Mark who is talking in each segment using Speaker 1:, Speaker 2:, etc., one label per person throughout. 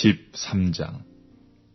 Speaker 1: 13장.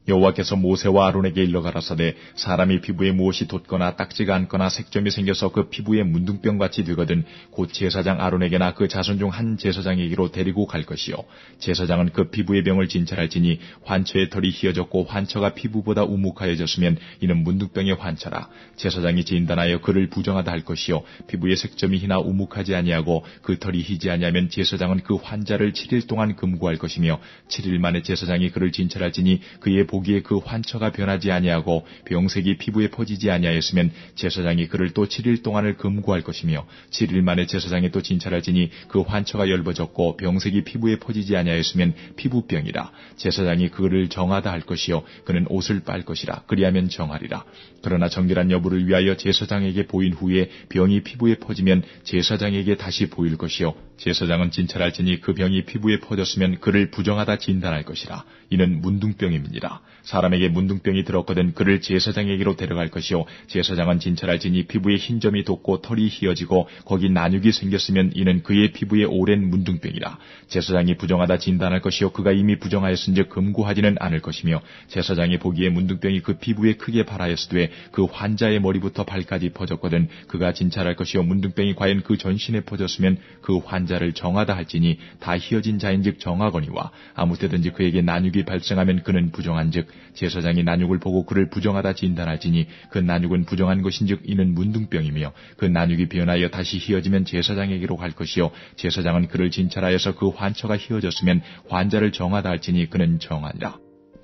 Speaker 1: 여호와께서 모세와 아론에게 일러 가라사대 사람이 피부에 무엇이 돋거나 딱지가 않거나 색점이 생겨서 그 피부에 문둥병같이 되거든 곧 제사장 아론에게나 그 자손 중 한 제사장에게로 데리고 갈 것이요 제사장은 그 피부의 병을 진찰할지니 환처의 털이 휘어졌고 환처가 피부보다 우묵하여졌으면 이는 문둥병의 환처라. 제사장이 진단하여 그를 부정하다 할 것이요 피부의 색점이 희나 우묵하지 아니하고 그 털이 희지 아니하면 제사장은 그 환자를 7일 동안 금고할 것이며 7일 만에 제사장이 그를 진찰할지니 그의 보기에 그 환처가 변하지 아니하고 병색이 피부에 퍼지지 아니하였으면 제사장이 그를 또 7일 동안을 금고할 것이며 7일 만에 제사장이 또 진찰할지니 그 환처가 엷어졌고 병색이 피부에 퍼지지 아니하였으면 피부병이라. 제사장이 그를 정하다 할 것이요 그는 옷을 빨 것이라. 그리하면 정하리라. 그러나 정결한 여부를 위하여 제사장에게 보인 후에 병이 피부에 퍼지면 제사장에게 다시 보일 것이요 제사장은 진찰할지니 그 병이 피부에 퍼졌으면 그를 부정하다 진단할 것이라. 이는 문둥병임이니라. 사람에게 문둥병이 들었거든 그를 제사장에게로 데려갈 것이요 제사장은 진찰할지니 피부에 흰 점이 돋고 털이 휘어지고 거기 난육이 생겼으면 이는 그의 피부에 오랜 문둥병이라. 제사장이 부정하다 진단할 것이요 그가 이미 부정하였은즉 금고하지는 않을 것이며 제사장이 보기에 문둥병이 그 피부에 크게 발하였으되 그 환자의 머리부터 발까지 퍼졌거든 그가 진찰할 것이요 문둥병이 과연 그 전신에 퍼졌으면 그 환자를 정하다 할지니 다 휘어진 자인즉 정하거니와 아무 때든지 그에게 난육이 발생하면 그는 부정한즉 제사장이 난육을 보고 그를 부정하다 진단할지니 그 난육은 부정한 것인즉 이는 문둥병이며 그 난육이 변하여 다시 휘어지면 제사장에게로 갈 것이요 제사장은 그를 진찰하여서 그 환처가 휘어졌으면 환자를 정하다 할지니 그는 정하니라.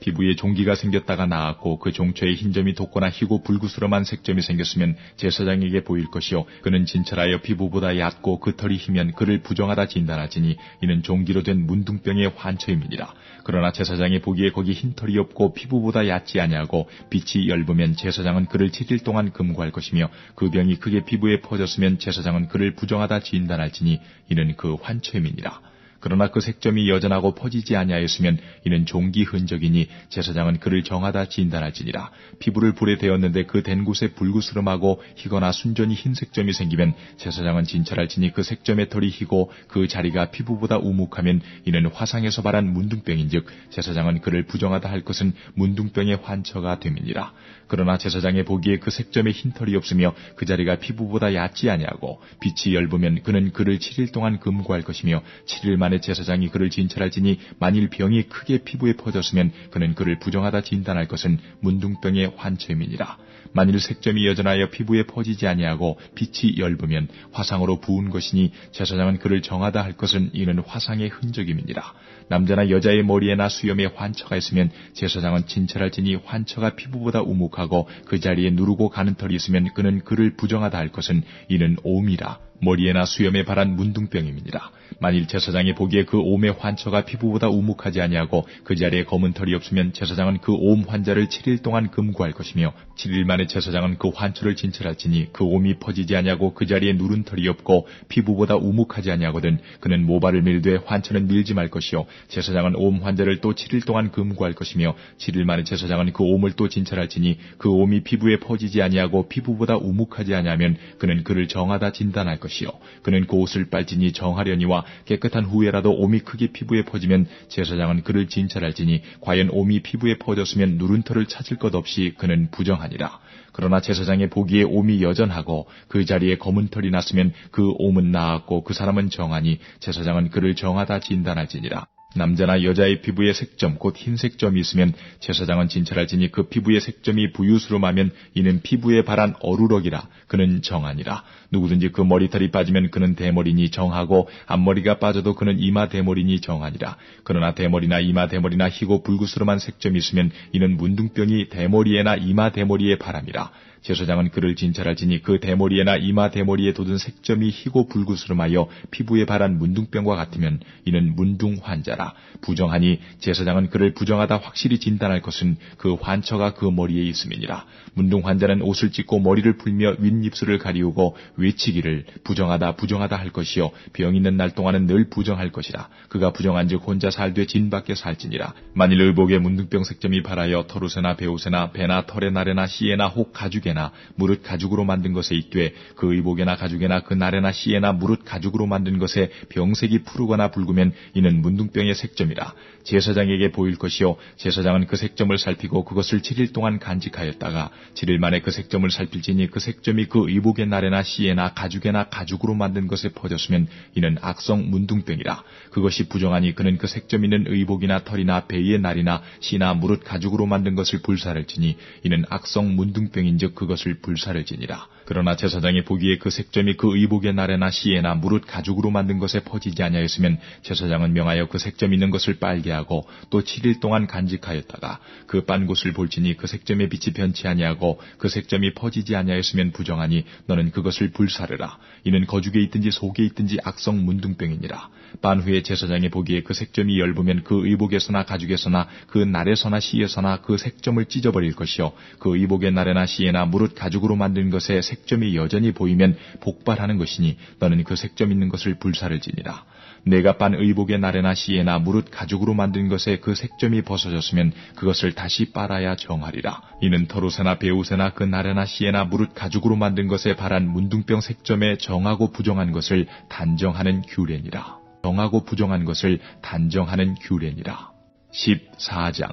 Speaker 1: 피부에 종기가 생겼다가 나았고 그 종초에 흰점이 돋거나 희고 불구스름한 색점이 생겼으면 제사장에게 보일 것이요 그는 진찰하여 피부보다 얕고 그 털이 희면 그를 부정하다 진단하지니 이는 종기로 된 문둥병의 환처임이니라. 그러나 제사장이 보기에 거기 흰 털이 없고 피부보다 얕지 아니하고 빛이 엷으면 제사장은 그를 7일 동안 금고할 것이며 그 병이 크게 피부에 퍼졌으면 제사장은 그를 부정하다 진단할지니 이는 그 환처임이니라. 그러나 그 색점이 여전하고 퍼지지 아니하였으면 이는 종기 흔적이니 제사장은 그를 정하다 진단할지니라. 피부를 불에 대었는데 그 댄 곳에 불구스름하고 희거나 순전히 흰 색점이 생기면 제사장은 진찰할지니 그 색점의 털이 희고 그 자리가 피부보다 우묵하면 이는 화상에서 발한 문둥병인즉 제사장은 그를 부정하다 할 것은 문둥병의 환처가 됨이니라. 그러나 제사장의 보기에 그 색점에 흰 털이 없으며 그 자리가 피부보다 얕지 아니하고 빛이 엷으면 그는 그를 7일 동안 금고할 것이며 7일 만에 제사장이 그를 진찰할지니 만일 병이 크게 피부에 퍼졌으면 그는 그를 부정하다 진단할 것은 문둥병의 환처임이니라. 만일 색점이 여전하여 피부에 퍼지지 아니하고 빛이 엷으면 화상으로 부은 것이니 제사장은 그를 정하다 할 것은 이는 화상의 흔적임이니라. 남자나 여자의 머리에나 수염에 환처가 있으면 제사장은 진찰할지니 환처가 피부보다 우묵하고 그 자리에 누르고 가는 털이 있으면 그는 그를 부정하다 할 것은 이는 옴이라. 머리에나 수염에 발한 문둥병임이니라. 만일 제사장이 보기에 그 옴의 환처가 피부보다 우묵하지 아니하고 그 자리에 검은 털이 없으면 제사장은 그 옴 환자를 7일 동안 금고할 것이며 7일 만에 제사장은 그 환처를 진찰할지니 그 옴이 퍼지지 아니하고 그 자리에 누른 털이 없고 피부보다 우묵하지 아니하거든 그는 모발을 밀되 환처는 밀지 말 것이요 제사장은 옴 환자를 또 7일 동안 금고할 것이며 7일 만에 제사장은 그 옴을 또 진찰할지니 그 옴이 피부에 퍼지지 아니하고 피부보다 우묵하지 아니하면 그는 그를 정하다 진단할 것이요 그는 그 옷을 빨지니 정하려니와 깨끗한 후에라도 옴이 크게 피부에 퍼지면 제사장은 그를 진찰할지니 과연 옴이 피부에 퍼졌으면 누른 털을 찾을 것 없이 그는 부정하니라. 그러나 제사장의 보기에 옴이 여전하고 그 자리에 검은 털이 났으면 그 옴은 나았고 그 사람은 정하니 제사장은 그를 정하다 진단할지니라. 남자나 여자의 피부에 색점 곧 흰색점이 있으면 제사장은 진찰할지니 그 피부의 색점이 부유스름하면 이는 피부에 발한 어루럭이라. 그는 정하니라. 누구든지 그 머리털이 빠지면 그는 대머리니 정하고 앞머리가 빠져도 그는 이마 대머리니 정하니라. 그러나 대머리나 이마 대머리나 희고 불구스름한 색점이 있으면 이는 문둥병이 대머리에나 이마 대머리에 발함이라. 제사장은 그를 진찰할지니 그 대머리에나 이마 대머리에 돋은 색점이 희고 불구스름하여 피부에 발한 문둥병과 같으면 이는 문둥 환자라. 부정하니 제사장은 그를 부정하다 확실히 진단할 것은 그 환처가 그 머리에 있음이니라. 문둥 환자는 옷을 찢고 머리를 풀며 윗입술을 가리우고 외치기를 부정하다 부정하다 할 것이요 병 있는 날 동안은 늘 부정할 것이라. 그가 부정한즉 혼자 살되 진 밖에 살지니라. 만일 의복에 문둥병 색점이 발하여 털옷에나 베옷에나 배나 털의 나래나 씨에나 혹 가죽에 무릇 가죽으로 만든 것에 있되 그 의복에나 가죽에나 그 나래나 씨에나 무릇 가죽으로 만든 것에 병색이 푸르거나 붉으면 이는 문둥병의 제사장의 색점이라. 제사장에게 보일 것이요 제사장은 그 색점을 살피고 그것을 7일 동안 간직하였다가 7일 만에 그 색점을 살필지니 그 색점이 그 의복의 날에나 씨에나 가죽에나 가죽으로 만든 것에 퍼졌으면 이는 악성 문둥병이라. 그것이 부정하니 그는 그 색점 있는 의복이나 털이나 베이의 날이나 씨나 무릇 가죽으로 만든 것을 불사를지니 이는 악성 문둥병인즉 그것을 불사를지니라. 그러나 제사장이 보기에 그 색점이 그 의복의 날에나 씨에나 무릇 가죽으로 만든 것에 퍼지지 아니하였으면 제사장은 명하여 그 색점 있는 것을 빨게 하고 또 7일 동안 간직하였다가 그 빤 곳을 볼지니 그 색점의 빛이 변치 아니하고 그 색점이 퍼지지 아니하였으면 부정하니 너는 그것을 불사르라. 이는 거죽에 있든지 속에 있든지 악성 문둥병이니라. 빤 후에 제사장이 보기에 그 색점이 엷으면 그 의복에서나 가죽에서나 그 날에서나 씨에서나 그 색점을 찢어버릴 것이요 그 의복의 날에나 씨에나 무릇 가죽으로 만든 것에 색점이 여전히 보이면 복발하는 것이니 너는 그 색점 있는 것을 불사를지니라. 내가 빤 의복의 날에나 씨에나 무릇 가죽으로 만든 것에 그 색점이 벗어졌으면 그것을 다시 빨아야 정하리라. 이는 털옷에나 베옷에나 그 날에나 씨에나 무릇 가죽으로 만든 것에 발한 문둥병 색점에 정하고 부정한 것을 단정하는 규례니라. 정하고 부정한 것을 단정하는 규례니라. 14장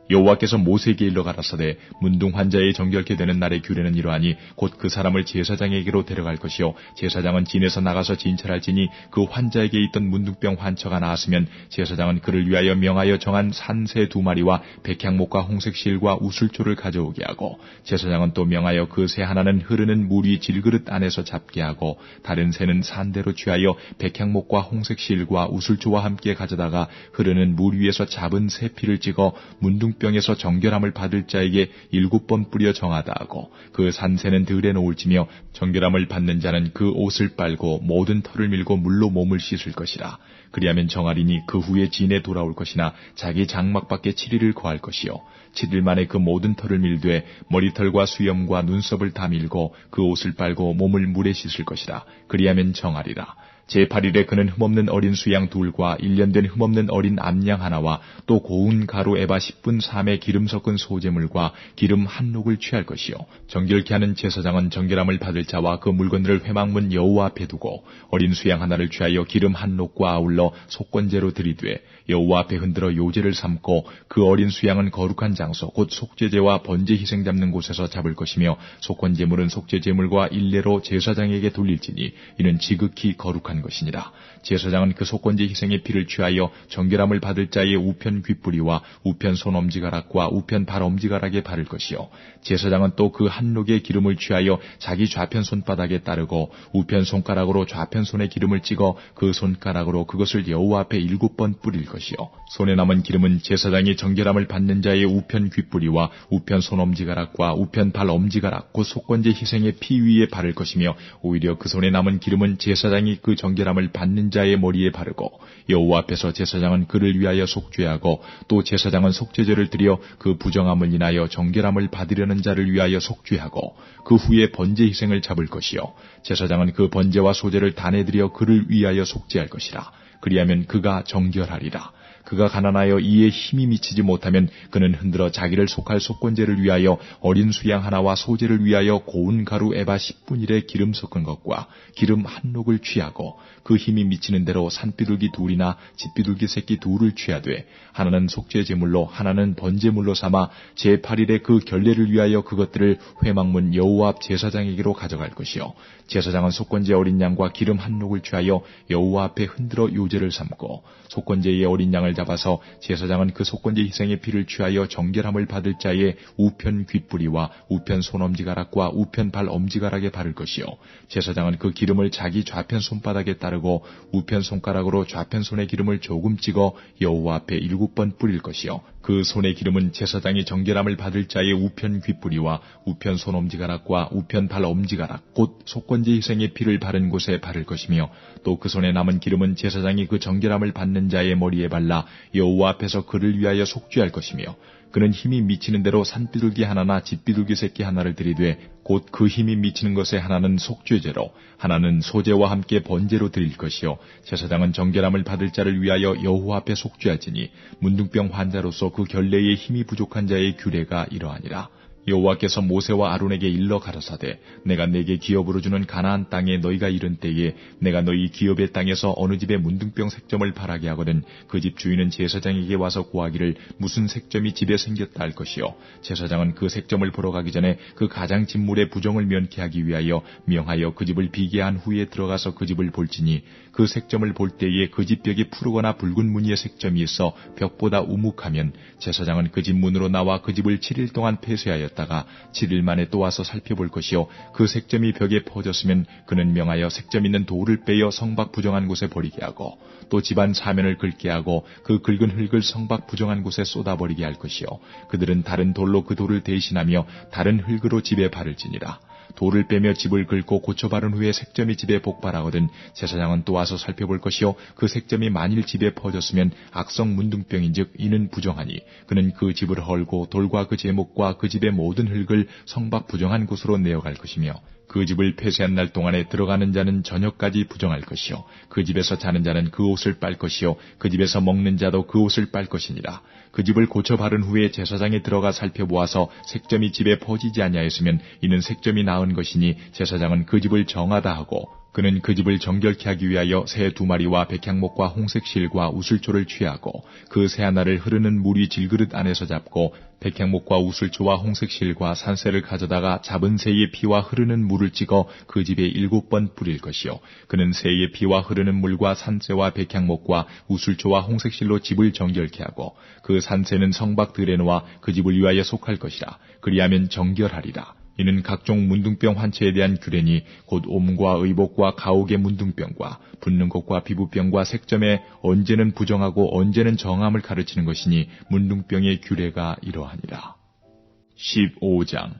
Speaker 1: 여호와께서 모세에게 일러 가라사대 문둥 환자의 정결케 되는 날의 규례는 이러하니 곧 그 사람을 제사장에게로 데려갈 것이요 제사장은 진에서 나가서 진찰할지니 그 환자에게 있던 문둥병 환처가 나았으면 제사장은 그를 위하여 명하여 정한 산새 2마리와 백향목과 홍색실과 우슬초를 가져오게 하고 제사장은 또 명하여 그 새 하나는 흐르는 물 위 질그릇 안에서 잡게 하고 다른 새는 산대로 취하여 백향목과 홍색실과 우슬초와 함께 가져다가 흐르는 물 위에서 잡은 새 피를 찍어 문둥병에서 정결함을 받을 자에게 7번 뿌려 정하다 하고 그 산새는 들에 놓을지며 정결함을 받는 자는 그 옷을 빨고 모든 털을 밀고 물로 몸을 씻을 것이라. 그리하면 정하리니 그 후에 진에 돌아올 것이나 자기 장막 밖에 7일을 거할 것이요 7일 만에 그 모든 털을 밀되 머리털과 수염과 눈썹을 다 밀고 그 옷을 빨고 몸을 물에 씻을 것이라. 그리하면 정하리라. 제8일에 그는 흠없는 어린 수양 2과 1년 된 흠없는 어린 암양 하나와 또 고운 가루 에바 10분 3의 기름 섞은 소재물과 기름 한 녹을 취할 것이요 정결케 하는 제사장은 정결함을 받을 자와 그 물건들을 회막문 여호와 앞에 두고 어린 수양 하나를 취하여 기름 한 녹과 아울러 속건제로 들이되 여호와 앞에 흔들어 요제를 삼고 그 어린 수양은 거룩한 장소 곧 속죄제와 번제 희생 잡는 곳에서 잡을 것이며 속건제물은 속죄제물과 일례로 제사장에게 돌릴지니 이는 지극히 거룩한 것이니라. 제사장은 그 속건제 희생의 피를 취하여 정결함을 받을 자의 우편 귓뿌리와 우편 손 엄지가락과 우편 발 엄지가락에 바를 것이요 제사장은 또 그 한녹의 기름을 취하여 자기 좌편 손바닥에 따르고 우편 손가락으로 좌편 손에 기름을 찍어 그 손가락으로 그것을 여호와 앞에 7번 뿌릴 것이요 손에 남은 기름은 제사장이 정결함을 받는 자의 우편 귓뿌리와 우편 손 엄지가락과 우편 발 엄지가락 곧 속건제 희생의 피 위에 바를 것이며 오히려 그 손에 남은 기름은 제사장이 그 정결함을 받는 자의 머리에 바르고 여호와 앞에서 제사장은 그를 위하여 속죄하고 또 제사장은 속죄제를 드려 그 부정함을 인하여 정결함을 받으려는 자를 위하여 속죄하고 그 후에 번제 희생을 잡을 것이요 제사장은 그 번제와 소제를 단에 드려 그를 위하여 속죄할 것이라. 그리하면 그가 정결하리라. 그가 가난하여 이에 힘이 미치지 못하면 그는 흔들어 자기를 속할 속건제를 위하여 어린 수양 하나와 소제를 위하여 고운 가루 에바 10분일에 기름 섞은 것과 기름 한 녹을 취하고 그 힘이 미치는 대로 산비둘기 2이나 집비둘기 새끼 2를 취하되 하나는 속죄제물로 하나는 번제물로 삼아 제8일에 그 결례를 위하여 그것들을 회막문 여호와 앞 제사장에게로 가져갈 것이요 제사장은 속건제 어린 양과 기름 한 녹을 취하여 여호와 앞에 흔들어 요제를 삼고 속건제의 어린 양을 잡아서 제사장은 그 속건제 희생의 피를 취하여 정결함을 받을 자의 우편 귓뿌리와 우편 손 엄지가락과 우편 발 엄지가락에 바를 것이요 제사장은 그 기름을 자기 좌편 손바닥에 따르고 우편 손가락으로 좌편 손에 기름을 조금 찍어 여호와 앞에 7번 뿌릴 것이요 그 손의 기름은 제사장이 정결함을 받을 자의 우편 귓뿌리와 우편 손 엄지가락과 우편 발 엄지가락 곧 속건제 희생의 피를 바른 곳에 바를 것이며 또 그 손에 남은 기름은 제사장이 그 정결함을 받는 자의 머리에 발라 여호와 앞에서 그를 위하여 속죄할 것이며 그는 힘이 미치는 대로 산비둘기 하나나 집비둘기 새끼 하나를 들이되 곧 그 힘이 미치는 것에 하나는 속죄제로 하나는 소제와 함께 번제로 드릴 것이요 제사장은 정결함을 받을 자를 위하여 여호와 앞에 속죄할지니 문둥병 환자로서 그 결례에 힘이 부족한 자의 규례가 이러하니라. 여호와께서 모세와 아론에게 일러 가라사대 내가 네게 기업으로 주는 가나안 땅에 너희가 이른 때에 내가 너희 기업의 땅에서 어느 집에 문둥병 색점을 바라게 하거든 그 집 주인은 제사장에게 와서 고하기를 무슨 색점이 집에 생겼다 할 것이요 제사장은 그 색점을 보러 가기 전에 그 가장 진물의 부정을 면케하기 위하여 명하여 그 집을 비게 한 후에 들어가서 그 집을 볼지니 그 색점을 볼 때에 그 집 벽이 푸르거나 붉은 무늬의 색점이 있어 벽보다 우묵하면 제사장은 그 집 문으로 나와 그 집을 7일 동안 폐쇄하였다가 7일 만에 또 와서 살펴볼 것이요 그 색점이 벽에 퍼졌으면 그는 명하여 색점 있는 돌을 빼어 성박 부정한 곳에 버리게 하고 또 집안 사면을 긁게 하고 그 긁은 흙을 성박 부정한 곳에 쏟아버리게 할 것이요 그들은 다른 돌로 그 돌을 대신하며 다른 흙으로 집에 바를지니라. 돌을 빼며 집을 긁고 고쳐 바른 후에 색점이 집에 복발하거든 제사장은 또 와서 살펴볼 것이요 그 색점이 만일 집에 퍼졌으면 악성 문둥병인즉 이는 부정하니 그는 그 집을 헐고 돌과 그 제목과 그 집의 모든 흙을 성박 부정한 곳으로 내어갈 것이며 그 집을 폐쇄한 날 동안에 들어가는 자는 저녁까지 부정할 것이요 그 집에서 자는 자는 그 옷을 빨 것이요 그 집에서 먹는 자도 그 옷을 빨 것이니라. 그 집을 고쳐 바른 후에 제사장이 들어가 살펴보아서 색점이 집에 퍼지지 아니하였으면 이는 색점이 나은 것이니 제사장은 그 집을 정하다 하고 그는 그 집을 정결케 하기 위하여 새 2마리와 백향목과 홍색 실과 우슬초를 취하고 그 새 하나를 흐르는 물이 질그릇 안에서 잡고 백향목과 우슬초와 홍색 실과 산새를 가져다가 잡은 새의 피와 흐르는 물을 찍어 그 집에 7번 뿌릴 것이요 그는 새의 피와 흐르는 물과 산새와 백향목과 우슬초와 홍색 실로 집을 정결케 하고 그 산새는 성박 들에 놓아 그 집을 위하여 속할 것이라. 그리하면 정결하리라. 이는 각종 문둥병 환체에 대한 규례니 곧 옴과 의복과 가옥의 문둥병과 붓는 것과 피부병과 색점에 언제는 부정하고 언제는 정함을 가르치는 것이니 문둥병의 규례가 이러하니라. 15장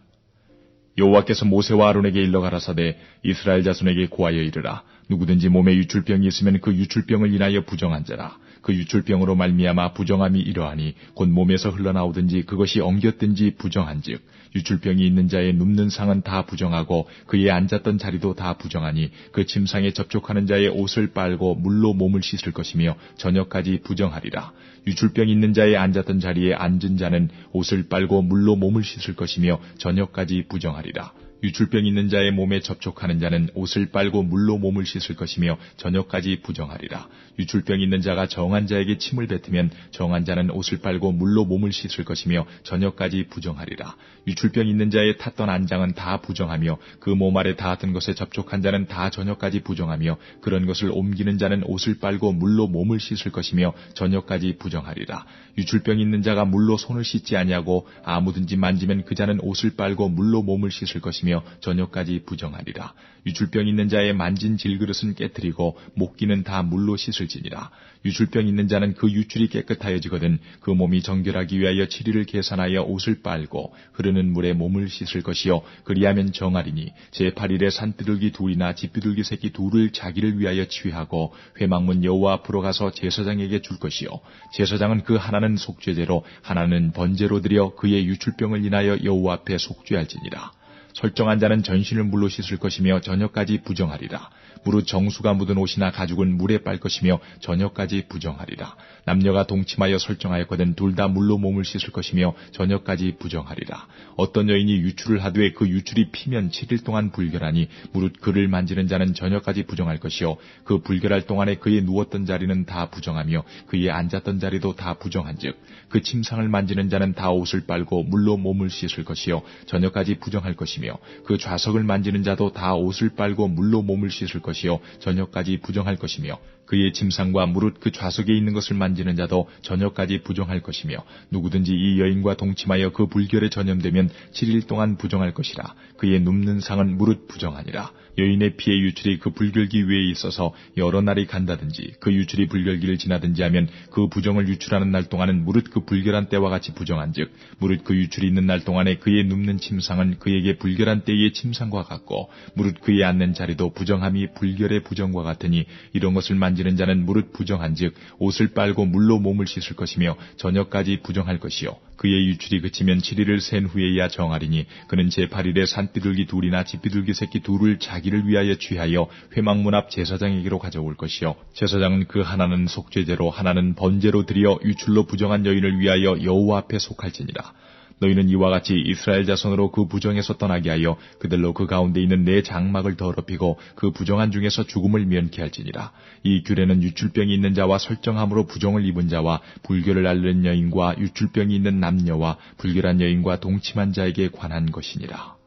Speaker 1: 여호와께서 모세와 아론에게 일러 가라사대 이스라엘 자손에게 고하여 이르라. 누구든지 몸에 유출병이 있으면 그 유출병을 인하여 부정한 자라. 그 유출병으로 말미암아 부정함이 이러하니 곧 몸에서 흘러나오든지 그것이 엉겼든지 부정한즉 유출병이 있는 자의 눕는 상은 다 부정하고 그의 앉았던 자리도 다 부정하니 그 침상에 접촉하는 자의 옷을 빨고 물로 몸을 씻을 것이며 저녁까지 부정하리라. 유출병 있는 자의 앉았던 자리에 앉은 자는 옷을 빨고 물로 몸을 씻을 것이며 저녁까지 부정하리라. 유출병 있는 자의 몸에 접촉하는 자는 옷을 빨고 물로 몸을 씻을 것이며 저녁까지 부정하리라. 유출병 있는 자가 정한 자에게 침을 뱉으면 정한 자는 옷을 빨고 물로 몸을 씻을 것이며 저녁까지 부정하리라. 유출병 있는 자의 탔던 안장은 다 부정하며 그 몸 아래 닿았던 것에 접촉한 자는 다 저녁까지 부정하며 그런 것을 옮기는 자는 옷을 빨고 물로 몸을 씻을 것이며 저녁까지 부정하리라. 유출병 있는 자가 물로 손을 씻지 아니하고 아무든지 만지면 그 자는 옷을 빨고 물로 몸을 씻을 것이며 저녁까지 부정하리라. 유출병 있는 자의 만진 질그릇은 깨뜨리고 목기는 다 물로 씻을지니라. 유출병 있는 자는 그 유출이 깨끗하여지거든 그 몸이 정결하기 위하여 7일을 계산하여 옷을 빨고 흐르는 물에 몸을 씻을 것이요 그리하면 정하리니 제8일에 산비둘기 둘이나 집비둘기 새끼 둘을 자기를 위하여 취하고 회막문 여호와 앞으로 가서 제사장에게 줄 것이요 제사장은 그 하나는 속죄제로 하나는 번제로 드려 그의 유출병을 인하여 여호와 앞에 속죄할지니라. 설정한 자는 전신을 물로 씻을 것이며 저녁까지 부정하리라. 무릇 정수가 묻은 옷이나 가죽은 물에 빨 것이며 저녁까지 부정하리라. 남녀가 동침하여 설정하였거든 둘 다 물로 몸을 씻을 것이며 저녁까지 부정하리라. 어떤 여인이 유출을 하되 그 유출이 피면 7일 동안 불결하니 무릇 그를 만지는 자는 저녁까지 부정할 것이요 그 불결할 동안에 그의 누웠던 자리는 다 부정하며 그의 앉았던 자리도 다 부정한즉 그 침상을 만지는 자는 다 옷을 빨고 물로 몸을 씻을 것이요 저녁까지 부정할 것이며 그 좌석을 만지는 자도 다 옷을 빨고 물로 몸을 씻을 것이요 저녁까지 부정할 것이며 그의 침상과 무릇 그 좌석에 있는 것을 만지는 자도 저녁까지 부정할 것이며 누구든지 이 여인과 동침하여 그 불결에 전염되면 7일 동안 부정할 것이라. 그의 눕는 상은 무릇 부정하니라. 여인의 피의 유출이 그 불결기 위에 있어서 여러 날이 간다든지 그 유출이 불결기를 지나든지 하면 그 부정을 유출하는 날 동안은 무릇 그 불결한 때와 같이 부정한즉 무릇 그 유출이 있는 날 동안에 그의 눕는 침상은 그에게 불결한 때의 침상과 같고 무릇 그의 앉는 자리도 부정함이 불결의 부정과 같으니 이런 것을 만지는 자는 무릇 부정한즉 옷을 빨고 물로 몸을 씻을 것이며 저녁까지 부정할 것이요 그의 유출이 그치면 7일을 센 후에야 정하리니 그는 제8일에 산비둘기 둘이나 집비둘기 새끼 둘을 자기를 위하여 취하여 회막문 앞 제사장에게로 가져올 것이요 제사장은 그 하나는 속죄제로 하나는 번제로 드려 유출로 부정한 여인을 위하여 여호와 앞에 속할지니라. 너희는 이와 같이 이스라엘 자손으로 그 부정에서 떠나게 하여 그들로 그 가운데 있는 내 장막을 더럽히고 그 부정한 중에서 죽음을 면케 할지니라. 이 규례는 유출병이 있는 자와 설정함으로 부정을 입은 자와 불교를 앓는 여인과 유출병이 있는 남녀와 불결한 여인과 동침한 자에게 관한 것이니라.